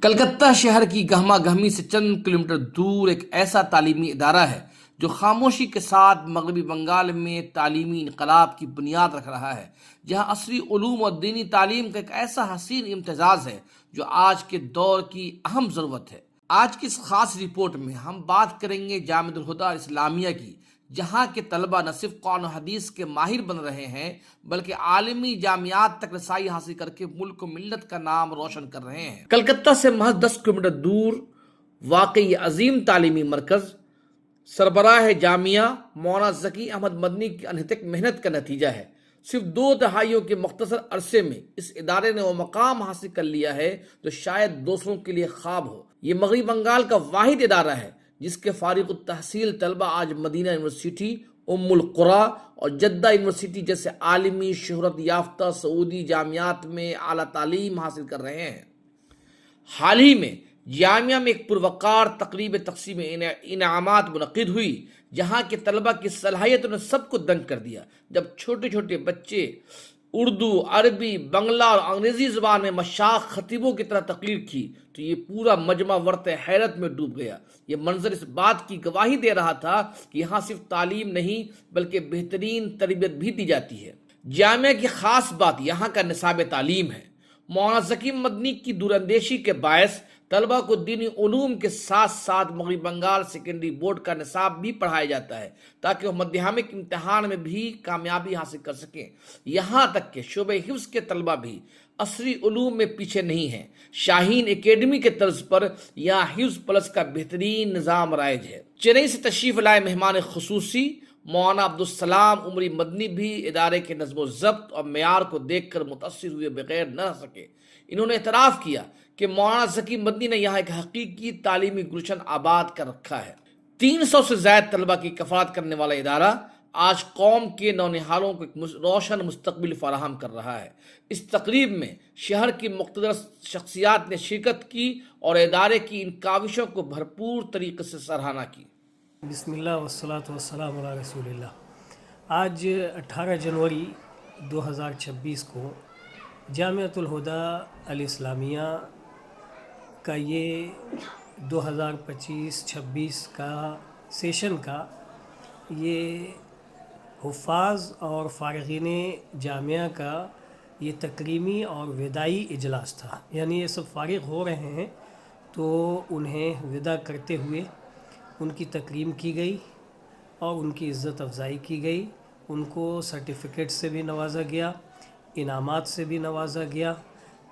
کلکتہ شہر کی گہما گہمی سے چند کلومیٹر دور ایک ایسا تعلیمی ادارہ ہے جو خاموشی کے ساتھ مغربی بنگال میں تعلیمی انقلاب کی بنیاد رکھ رہا ہے، جہاں عصری علوم اور دینی تعلیم کا ایک ایسا حسین امتزاج ہے جو آج کے دور کی اہم ضرورت ہے۔ آج کی اس خاص رپورٹ میں ہم بات کریں گے جامعۃ الہدیٰ اسلامیہ کی، جہاں کے طلبہ نہ صرف قرآن و حدیث کے ماہر بن رہے ہیں بلکہ عالمی جامعات تک رسائی حاصل کر کے ملک و ملت کا نام روشن کر رہے ہیں۔ کلکتہ سے محض 10 کلومیٹر دور واقع یہ عظیم تعلیمی مرکز سربراہ جامعہ مولانا ذکی احمد مدنی کی انہتک محنت کا نتیجہ ہے۔ صرف 2 دہائیوں کے مختصر عرصے میں اس ادارے نے وہ مقام حاصل کر لیا ہے جو شاید دوسروں کے لیے خواب ہو۔ یہ مغربی بنگال کا واحد ادارہ ہے جس کے فارغ التحصیل طلبہ آج مدینہ یونیورسٹی، ام القریٰ اور جدہ یونیورسٹی جیسے عالمی شہرت یافتہ سعودی جامعات میں اعلیٰ تعلیم حاصل کر رہے ہیں۔ حال ہی میں جامعہ میں ایک پروقار تقریب تقسیم انعامات منعقد ہوئی، جہاں کے طلبہ کی صلاحیتوں نے سب کو دنگ کر دیا۔ جب چھوٹے چھوٹے بچے اردو، عربی، بنگلہ اور انگریزی زبان میں مشاق خطیبوں کی طرح تقریر کی تو یہ پورا مجمع ورطۂ حیرت میں ڈوب گیا۔ یہ منظر اس بات کی گواہی دے رہا تھا کہ یہاں صرف تعلیم نہیں بلکہ بہترین تربیت بھی دی جاتی ہے۔ جامعہ کی خاص بات یہاں کا نصاب تعلیم ہے۔ مولانا ذکی مدنی کی دوراندیشی کے باعث طلبہ کو دینی علوم کے ساتھ ساتھ مغربی بنگال سیکنڈری بورڈ کا نصاب بھی پڑھایا جاتا ہے تاکہ وہ مدھیامک امتحان میں بھی کامیابی حاصل کر سکیں۔ یہاں تک کہ شعبہ حفظ کے طلبہ بھی عصری علوم میں پیچھے نہیں ہیں۔ شاہین اکیڈمی کے طرز پر یہاں حفظ پلس کا بہترین نظام رائج ہے۔ چنئی سے تشریف لائے مہمان خصوصی مولانا عبدالسلام عمری مدنی بھی ادارے کے نظم و ضبط اور معیار کو دیکھ کر متاثر ہوئے بغیر نہ رہ سکے۔ انہوں نے اعتراف کیا کہ مولانا ذکی مدنی نے یہاں ایک حقیقی تعلیمی گلشن آباد کر رکھا ہے۔ 300 سے زائد طلبہ کی کفالت کرنے والا ادارہ آج قوم کے نونہالوں کو ایک روشن مستقبل فراہم کر رہا ہے۔ اس تقریب میں شہر کی مقتدر شخصیات نے شرکت کی اور ادارے کی ان کاوشوں کو بھرپور طریقے سے سراہنا کی۔ بسم اللہ والصلاة والسلام علی رسول اللہ۔ آج 18 جنوری 2026 کو جامعۃ الہدیٰ الاسلامیہ کا یہ 2025-26 کا سیشن کا یہ حفاظ اور فارغین جامعہ کا یہ تکریمی اور وداعی اجلاس تھا۔ یعنی یہ سب فارغ ہو رہے ہیں تو انہیں وداع کرتے ہوئے ان کی تکریم کی گئی اور ان کی عزت افزائی کی گئی۔ ان کو سرٹیفکیٹ سے بھی نوازا گیا، انعامات سے بھی نوازا گیا۔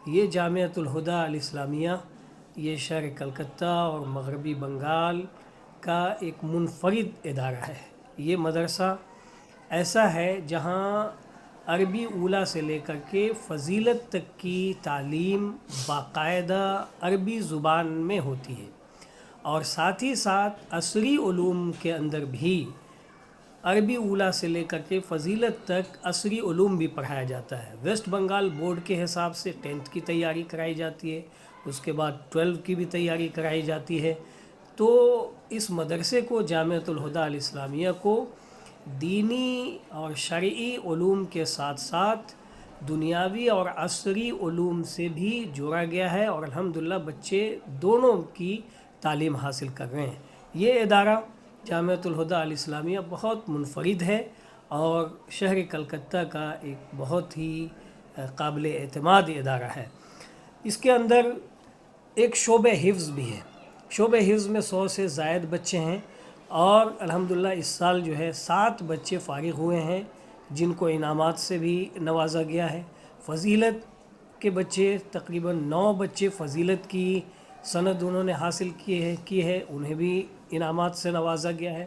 یہ جامعۃ الہدیٰ الاسلامیہ یہ شہر کلکتہ اور مغربی بنگال کا ایک منفرد ادارہ ہے۔ یہ مدرسہ ایسا ہے جہاں عربی اولیٰ سے لے کر کے فضیلت تک کی تعلیم باقاعدہ عربی زبان میں ہوتی ہے، اور ساتھ ہی ساتھ عصری علوم کے اندر بھی عربی اولیٰ سے لے کر کے فضیلت تک عصری علوم بھی پڑھایا جاتا ہے۔ ویسٹ بنگال بورڈ کے حساب سے 10th کی تیاری کرائی جاتی ہے، اس کے بعد 12 کی بھی تیاری کرائی جاتی ہے۔ تو اس مدرسے کو جامعۃ الہدیٰ الاسلامیہ کو دینی اور شرعی علوم کے ساتھ ساتھ دنیاوی اور عصری علوم سے بھی جوڑا گیا ہے، اور الحمدللہ بچے دونوں کی تعلیم حاصل کر رہے ہیں۔ یہ ادارہ جامعۃ الہدیٰ الاسلامیہ بہت منفرد ہے اور شہر کلکتہ کا ایک بہت ہی قابل اعتماد ادارہ ہے۔ اس کے اندر ایک شعبہ حفظ بھی ہے۔ شعبہ حفظ میں 100 سے زائد بچے ہیں، اور الحمدللہ اس سال جو ہے 7 بچے فارغ ہوئے ہیں جن کو انعامات سے بھی نوازا گیا ہے۔ فضیلت کے بچے تقریباً 9 بچے فضیلت کی سند انہوں نے حاصل کی ہے، انہیں بھی انعامات سے نوازا گیا ہے۔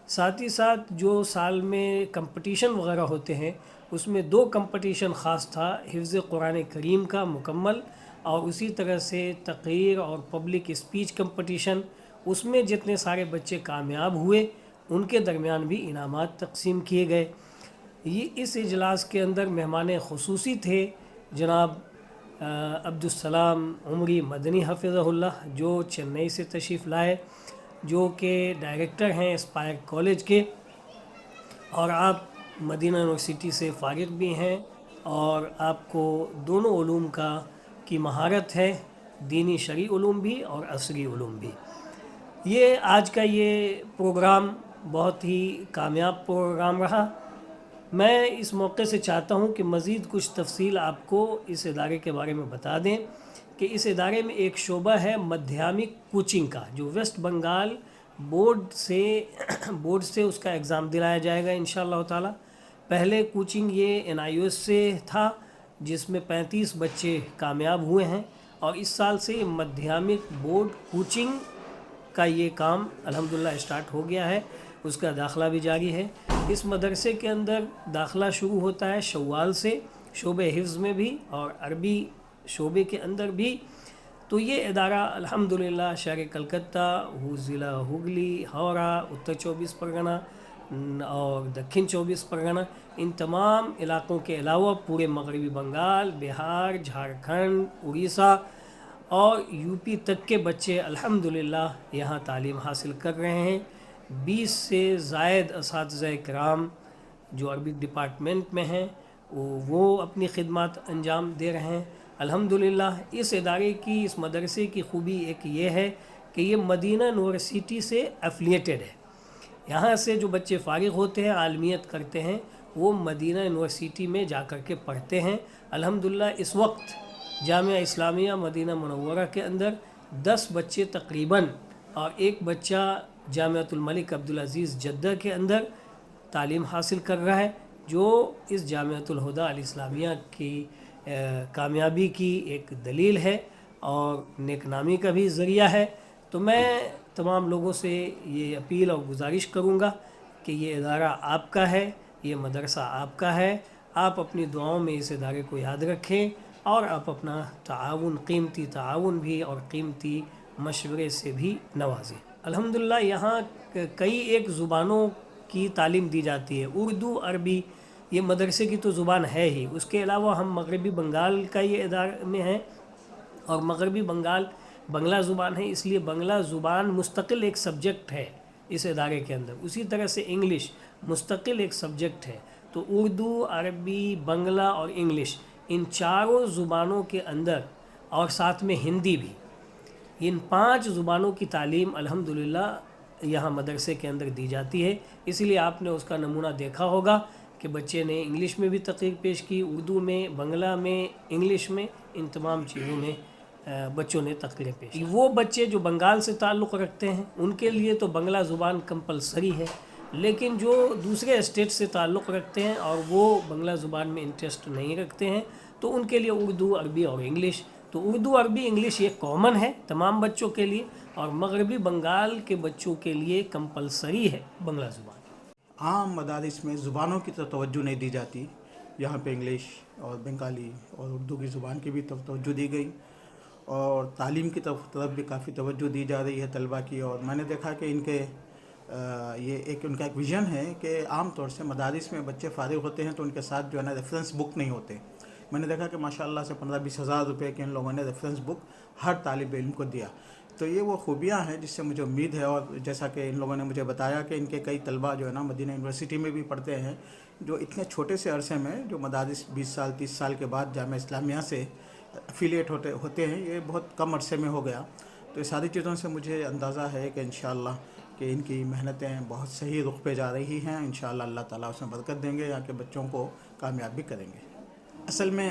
ساتھ ہی ساتھ جو سال میں کمپٹیشن وغیرہ ہوتے ہیں اس میں 2 کمپٹیشن خاص تھا، حفظ قرآن کریم کا مکمل، اور اسی طرح سے تقریر اور پبلک اسپیچ کمپٹیشن۔ اس میں جتنے سارے بچے کامیاب ہوئے ان کے درمیان بھی انعامات تقسیم کیے گئے۔ یہ اس اجلاس کے اندر مہمان خصوصی تھے جناب عبدالسلام عمری مدنی حفظہ اللہ، جو چنئی سے تشریف لائے، جو کہ ڈائریکٹر ہیں اسپائر کالج کے، اور آپ مدینہ یونیورسٹی سے فارغ بھی ہیں اور آپ کو دونوں علوم کی مہارت ہے، دینی شرعی علوم بھی اور عصری علوم بھی۔ یہ آج کا یہ پروگرام بہت ہی کامیاب پروگرام رہا۔ میں اس موقع سے چاہتا ہوں کہ مزید کچھ تفصیل آپ کو اس ادارے کے بارے میں بتا دیں کہ اس ادارے میں ایک شعبہ ہے مدھیامک کوچنگ کا، جو ویسٹ بنگال بورڈ سے اس کا ایگزام دلایا جائے گا انشاءاللہ تعالی۔ پہلے کوچنگ یہ NIOS سے تھا، جس میں 35 بچے کامیاب ہوئے ہیں، اور اس سال سے مدھیامک بورڈ کوچنگ کا یہ کام الحمدللہ اسٹارٹ ہو گیا ہے، اس کا داخلہ بھی جاری ہے۔ اس مدرسے کے اندر داخلہ شروع ہوتا ہے شوال سے، شعبہ حفظ میں بھی اور عربی شعبے کے اندر بھی۔ تو یہ ادارہ الحمدللہ شہر کلکتہ، ضلع ہگلی، ہاوڑہ، اتر 24 پرگنہ اور دکن 24 پرگنہ، ان تمام علاقوں کے علاوہ پورے مغربی بنگال، بہار، جھارکھنڈ، اڑیسہ اور UP تک کے بچے الحمدللہ یہاں تعلیم حاصل کر رہے ہیں۔ 20 سے زائد اساتذہ کرام جو عربک ڈپارٹمنٹ میں ہیں وہ اپنی خدمات انجام دے رہے ہیں الحمدللہ۔ اس ادارے کی، اس مدرسے کی خوبی ایک یہ ہے کہ یہ مدینہ یونیورسٹی سے ایفلیٹڈ ہے۔ یہاں سے جو بچے فارغ ہوتے ہیں، عالمیت کرتے ہیں، وہ مدینہ یونیورسٹی میں جا کر کے پڑھتے ہیں الحمدللہ۔ اس وقت جامعہ اسلامیہ مدینہ منورہ کے اندر 10 بچے تقریباً اور ایک بچہ جامعۃ الملک عبدالعزیز جدہ کے اندر تعلیم حاصل کر رہا ہے، جو اس جامعۃ الہدیٰ الاسلامیہ کی کامیابی کی ایک دلیل ہے اور نیک نامی کا بھی ذریعہ ہے۔ تو میں تمام لوگوں سے یہ اپیل اور گزارش کروں گا کہ یہ ادارہ آپ کا ہے، یہ مدرسہ آپ کا ہے، آپ اپنی دعاؤں میں اس ادارے کو یاد رکھیں اور آپ اپنا تعاون، قیمتی تعاون بھی اور قیمتی مشورے سے بھی نوازیں۔ الحمدللہ یہاں کئی ایک زبانوں کی تعلیم دی جاتی ہے، اردو، عربی، یہ مدرسے کی تو زبان ہے ہی۔ اس کے علاوہ ہم مغربی بنگال کا یہ ادارے میں ہیں اور مغربی بنگال بنگلہ زبان ہے، اس لیے بنگلہ زبان مستقل ایک سبجیکٹ ہے اس ادارے کے اندر۔ اسی طرح سے انگلش مستقل ایک سبجیکٹ ہے۔ تو اردو، عربی، بنگلہ اور انگلش، ان چاروں زبانوں کے اندر اور ساتھ میں ہندی بھی، ان 5 زبانوں کی تعلیم الحمدللہ یہاں مدرسے کے اندر دی جاتی ہے۔ اس لیے آپ نے اس کا نمونہ دیکھا ہوگا کہ بچے نے انگلش میں بھی تقریر پیش کی، اردو میں، بنگلہ میں، انگلش میں، ان تمام چیزوں میں بچوں نے تقریر پیش کی۔ وہ بچے جو بنگال سے تعلق رکھتے ہیں ان کے لیے تو بنگلہ زبان کمپلسری ہے، لیکن جو دوسرے اسٹیٹ سے تعلق رکھتے ہیں اور وہ بنگلہ زبان میں انٹرسٹ نہیں رکھتے ہیں تو ان کے لیے اردو، عربی اور انگلش۔ تو اردو، عربی، انگلش یہ کامن ہے تمام بچوں کے لیے، اور مغربی بنگال کے بچوں کے لیے کمپلسری ہے بنگلہ زبان۔ عام مدارس میں زبانوں کی طرف توجہ نہیں دی جاتی، یہاں پہ انگلش اور بنگالی اور اردو کی زبان کی بھی توجہ دی گئی، اور تعلیم کی طرف بھی کافی توجہ دی جا رہی ہے طلباء کی۔ اور میں نے دیکھا کہ ان کے یہ ان کا ایک ویژن ہے کہ عام طور سے مدارس میں بچے فارغ ہوتے ہیں تو ان کے ساتھ جو ہے نا ریفرنس بک نہیں ہوتے۔ میں نے دیکھا کہ ماشاءاللہ سے 15-20 ہزار روپے کے ان لوگوں نے ریفرنس بک ہر طالب علم کو دیا۔ تو یہ وہ خوبیاں ہیں جس سے مجھے امید ہے، اور جیسا کہ ان لوگوں نے مجھے بتایا کہ ان کے کئی طلباء جو ہے نا مدینہ یونیورسٹی میں بھی پڑھتے ہیں، جو اتنے چھوٹے سے عرصے میں جو مدارس 20 سال 30 سال کے بعد جامعہ اسلامیہ سے افیلیٹ ہوتے ہیں، یہ بہت کم عرصے میں ہو گیا۔ تو یہ ساری چیزوں سے مجھے اندازہ ہے کہ انشاءاللہ کہ ان کی محنتیں بہت صحیح رخ پہ جا رہی ہیں، انشاءاللہ اللہ تعالیٰ اس میں برکت دیں گے، یہاں کے بچوں کو کامیاب بھی کریں گے۔ اصل میں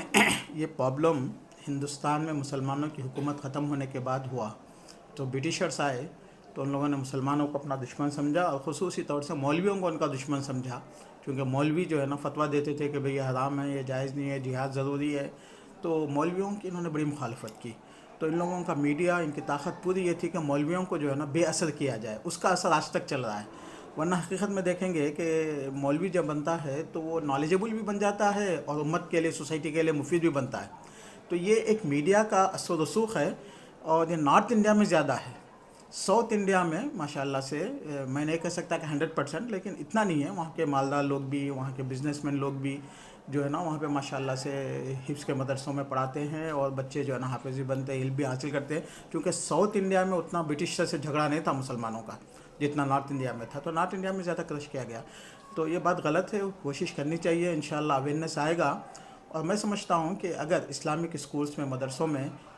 یہ پرابلم ہندوستان میں مسلمانوں کی حکومت ختم ہونے کے بعد ہوا، تو برٹشرز آئے تو ان لوگوں نے مسلمانوں کو اپنا دشمن سمجھا، اور خصوصی طور سے مولویوں کو ان کا دشمن سمجھا، کیونکہ مولوی جو ہے نا فتویٰ دیتے تھے کہ بھئی یہ حرام ہے، یہ جائز نہیں ہے، جہاد ضروری ہے۔ تو مولویوں کی انہوں نے بڑی مخالفت کی۔ تو ان لوگوں کا میڈیا، ان کی طاقت پوری یہ تھی کہ مولویوں کو جو ہے نا بے اثر کیا جائے۔ اس کا اثر آج تک چل رہا ہے، ورنہ حقیقت میں دیکھیں گے کہ مولوی جب بنتا ہے تو وہ نالجبل بھی بن جاتا ہے اور امت کے لیے، سوسائٹی کے لیے مفید بھی بنتا ہے۔ تو یہ ایک میڈیا کا اثر و رسوخ ہے، اور یہ نارتھ انڈیا میں زیادہ ہے۔ ساؤتھ انڈیا میں ماشاءاللہ سے میں نہیں کہہ سکتا کہ 100%، لیکن اتنا نہیں ہے۔ وہاں کے مالدار لوگ بھی، وہاں کے بزنس مین لوگ بھی جو ہے نا وہاں پہ ماشاءاللہ سے حفظ کے مدرسوں میں پڑھاتے ہیں، اور بچے جو ہے نا حافظ بھی بنتے ہیں، علم بھی حاصل کرتے ہیں، کیونکہ ساؤتھ انڈیا میں اتنا برٹش سے جھگڑا نہیں تھا مسلمانوں کا جتنا نارتھ انڈیا میں تھا۔ تو نارتھ انڈیا میں زیادہ کرش کیا گیا، تو یہ بات غلط ہے۔ کوشش کرنی چاہیے، انشاءاللہ اویئرنیس آئے گا۔ اور میں سمجھتا ہوں کہ اگر اسلامک اسکولز میں، مدرسوں میں